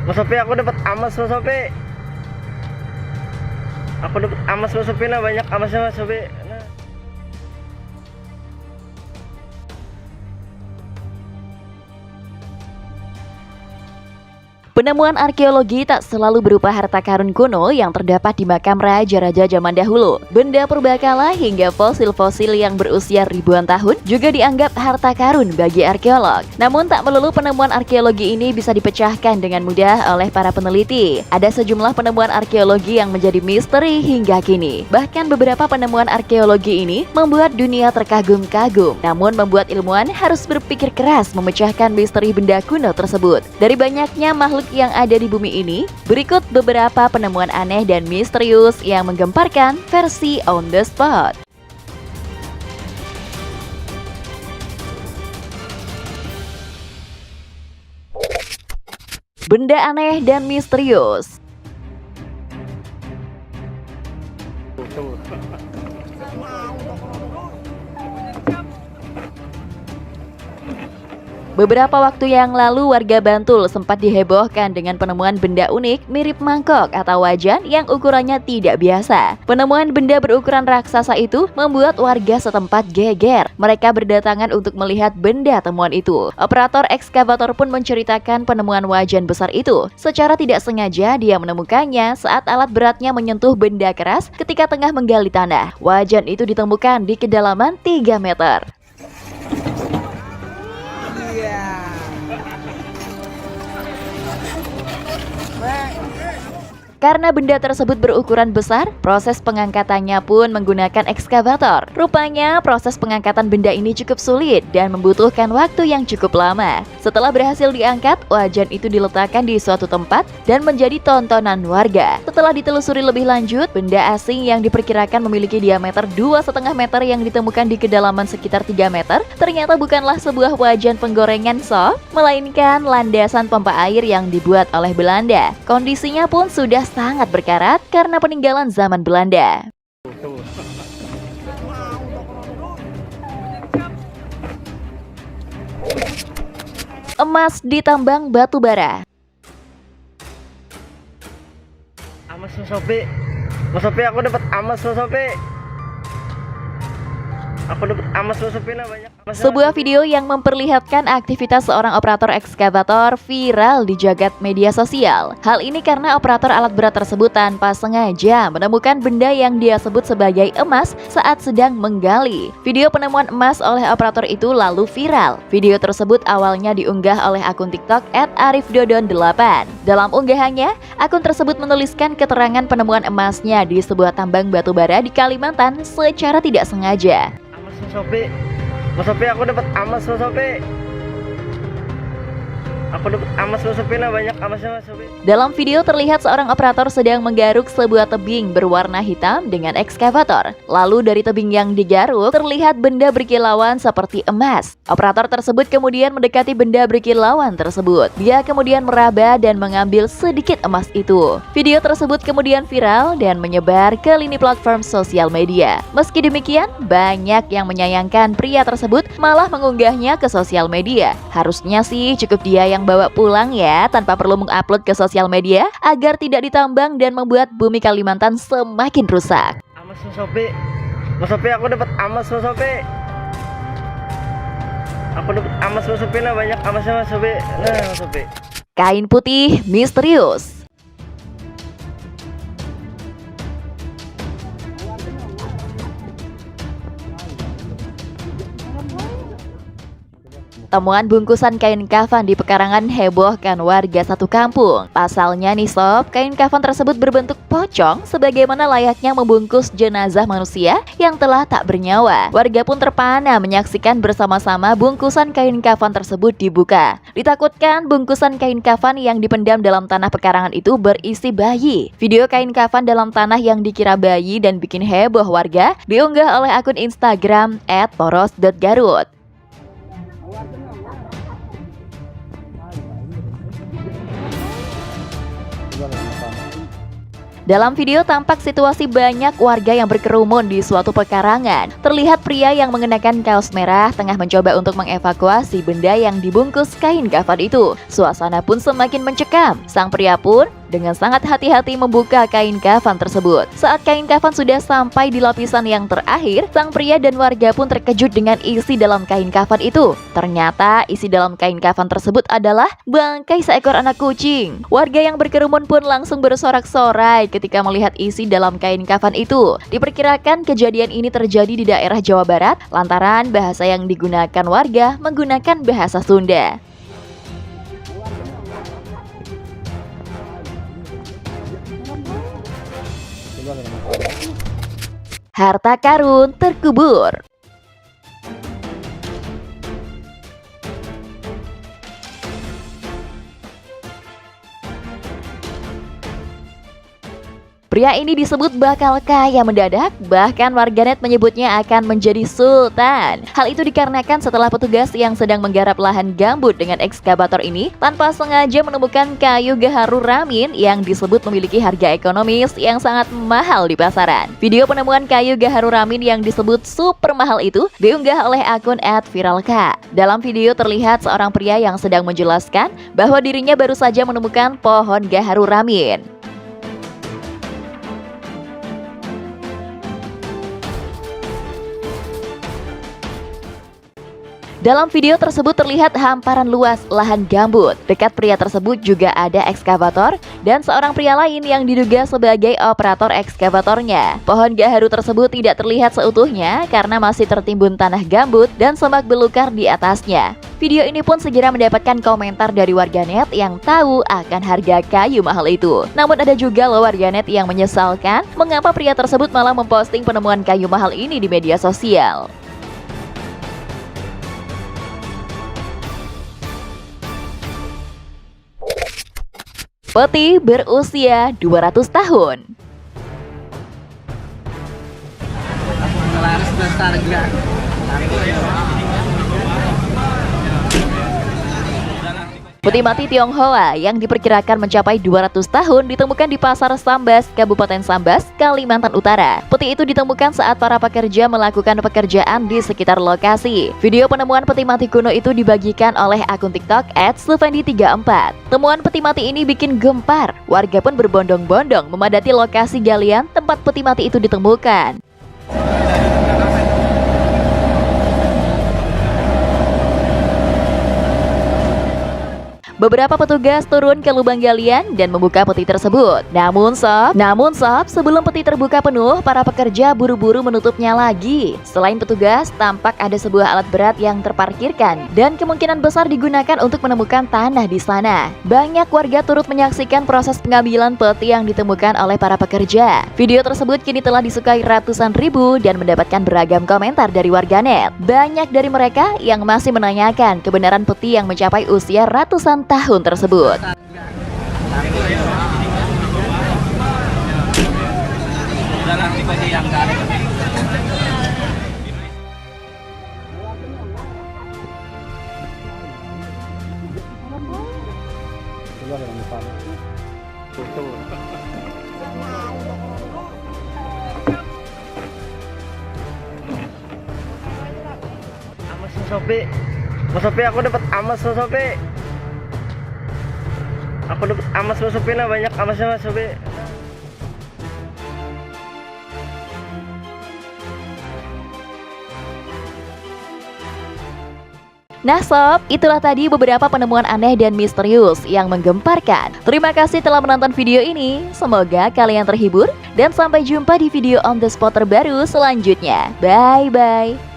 Mas Sopi, aku dapat amas Mas Sopi. Aku dapat amas Mas Sopi, nah banyak amasnya Mas Sopi. Nah. Penemuan arkeologi tak selalu berupa harta karun kuno yang terdapat di makam raja-raja zaman dahulu. Benda purbakala hingga fosil-fosil yang berusia ribuan tahun juga dianggap harta karun bagi arkeolog. Namun tak melulu penemuan arkeologi ini bisa dipecahkan dengan mudah oleh para peneliti. Ada sejumlah penemuan arkeologi yang menjadi misteri hingga kini. Bahkan beberapa penemuan arkeologi ini membuat dunia terkagum-kagum. Namun membuat ilmuwan harus berpikir keras memecahkan misteri benda kuno tersebut. Dari banyaknya makhluk yang ada di bumi ini, berikut beberapa penemuan aneh dan misterius yang menggemparkan versi on the spot. Benda aneh dan misterius. Beberapa waktu yang lalu warga Bantul sempat dihebohkan dengan penemuan benda unik mirip mangkok atau wajan yang ukurannya tidak biasa. Penemuan benda berukuran raksasa itu membuat warga setempat geger. Mereka berdatangan untuk melihat benda temuan itu. Operator ekskavator pun menceritakan penemuan wajan besar itu. Secara tidak sengaja dia menemukannya saat alat beratnya menyentuh benda keras ketika tengah menggali tanah. Wajan itu ditemukan di kedalaman 3 meter. Karena benda tersebut berukuran besar, proses pengangkatannya pun menggunakan ekskavator. Rupanya proses pengangkatan benda ini cukup sulit dan membutuhkan waktu yang cukup lama. Setelah berhasil diangkat, wajan itu diletakkan di suatu tempat dan menjadi tontonan warga. Setelah ditelusuri lebih lanjut, benda asing yang diperkirakan memiliki diameter 2,5 meter yang ditemukan di kedalaman sekitar 3 meter, ternyata bukanlah sebuah wajan penggorengan sop, melainkan landasan pompa air yang dibuat oleh Belanda. Kondisinya pun sudah sangat berkarat karena peninggalan zaman Belanda. Emas ditambang batu bara. Amas Mas Sopi. Mas Sopi, aku dapat amas Mas Sopi. Aku dapat amas Mas Sopi, nah banyak amasnya. Sebuah video yang memperlihatkan aktivitas seorang operator ekskavator viral di jagat media sosial. Hal ini karena operator alat berat tersebut tanpa sengaja menemukan benda yang dia sebut sebagai emas saat sedang menggali. Video penemuan emas oleh operator itu lalu viral. Video tersebut awalnya diunggah oleh akun TikTok @arifdodon8. Dalam unggahannya, akun tersebut menuliskan keterangan penemuan emasnya di sebuah tambang batu bara di Kalimantan secara tidak sengaja. Mas Sopi. Mas Sopi, aku dapat amas Mas Sopi. Aku dapat amas Mas Sopi, nah banyak amasnya Mas Sopi. Dalam video terlihat seorang operator sedang menggaruk sebuah tebing berwarna hitam dengan ekskavator. Lalu dari tebing yang digaruk terlihat benda berkilauan seperti emas. Operator tersebut kemudian mendekati benda berkilauan tersebut. Dia kemudian meraba dan mengambil sedikit emas itu. Video tersebut kemudian viral dan menyebar ke lini platform sosial media. Meski demikian, banyak yang menyayangkan pria tersebut malah mengunggahnya ke sosial media. Harusnya sih cukup dia yang bawa pulang ya, tanpa perlu mengupload ke sosial media agar tidak ditambang dan membuat bumi Kalimantan semakin rusak. Amas Mas Sopi. Mas Sopi, aku dapat amas Mas Sopi. Aku dapat amas Mas Sopi, nah banyak amasnya Mas Sopi. Nah Mas Sopi. Kain putih misterius. temuan bungkusan kain kafan di pekarangan hebohkan warga satu kampung. Pasalnya nih sob, kain kafan tersebut berbentuk pocong sebagaimana layaknya membungkus jenazah manusia yang telah tak bernyawa. Warga pun terpana menyaksikan bersama-sama bungkusan kain kafan tersebut dibuka. Ditakutkan bungkusan kain kafan yang dipendam dalam tanah pekarangan itu berisi bayi. Video kain kafan dalam tanah yang dikira bayi dan bikin heboh warga diunggah oleh akun Instagram @poros.garut. Dalam video tampak situasi banyak warga yang berkerumun di suatu pekarangan. Terlihat pria yang mengenakan kaos merah tengah mencoba untuk mengevakuasi benda yang dibungkus kain kafan itu. Suasana pun semakin mencekam. Sang pria pun dengan sangat hati-hati membuka kain kafan tersebut. Saat kain kafan sudah sampai di lapisan yang terakhir, sang pria dan warga pun terkejut dengan isi dalam kain kafan itu. Ternyata isi dalam kain kafan tersebut adalah bangkai seekor anak kucing. Warga yang berkerumun pun langsung bersorak-sorai ketika melihat isi dalam kain kafan itu. Diperkirakan kejadian ini terjadi di daerah Jawa Barat lantaran bahasa yang digunakan warga menggunakan bahasa Sunda. Harta karun terkubur. Pria ini disebut bakal kaya mendadak, bahkan warganet menyebutnya akan menjadi sultan. Hal itu dikarenakan setelah petugas yang sedang menggarap lahan gambut dengan ekskavator ini tanpa sengaja menemukan kayu gaharu ramin yang disebut memiliki harga ekonomis yang sangat mahal di pasaran. Video penemuan kayu gaharu ramin yang disebut super mahal itu diunggah oleh akun @viralka. Dalam video terlihat seorang pria yang sedang menjelaskan bahwa dirinya baru saja menemukan pohon gaharu ramin. Dalam video tersebut terlihat hamparan luas lahan gambut. Dekat pria tersebut juga ada ekskavator dan seorang pria lain yang diduga sebagai operator ekskavatornya. Pohon gaharu tersebut tidak terlihat seutuhnya karena masih tertimbun tanah gambut dan semak belukar di atasnya. Video ini pun segera mendapatkan komentar dari warganet yang tahu akan harga kayu mahal itu. Namun ada juga loh warganet yang menyesalkan mengapa pria tersebut malah memposting penemuan kayu mahal ini di media sosial. Peti berusia 200 tahun. Peti mati Tionghoa yang diperkirakan mencapai 200 tahun ditemukan di Pasar Sambas, Kabupaten Sambas, Kalimantan Utara. Peti itu ditemukan saat para pekerja melakukan pekerjaan di sekitar lokasi. Video penemuan peti mati kuno itu dibagikan oleh akun TikTok @sluvandi34. Temuan peti mati ini bikin gempar. Warga pun berbondong-bondong memadati lokasi galian tempat peti mati itu ditemukan. Beberapa petugas turun ke lubang galian dan membuka peti tersebut. Namun sob, sebelum peti terbuka penuh, para pekerja buru-buru menutupnya lagi. Selain petugas, tampak ada sebuah alat berat yang terparkirkan dan kemungkinan besar digunakan untuk menemukan tanah di sana. Banyak warga turut menyaksikan proses pengambilan peti yang ditemukan oleh para pekerja. Video tersebut kini telah disukai ratusan ribu dan mendapatkan beragam komentar dari warganet. Banyak dari mereka yang masih menanyakan kebenaran peti yang mencapai usia ratusan tahun tersebut. Mas Sopi, aku dapat amas Mas Sopi. Aku dapat amas Mas Sopi, nah banyak amasnya Mas Sopi. Nah sob, itulah tadi beberapa penemuan aneh dan misterius yang menggemparkan. Terima kasih telah menonton video ini. Semoga kalian terhibur dan sampai jumpa di video on the spot terbaru selanjutnya. Bye bye.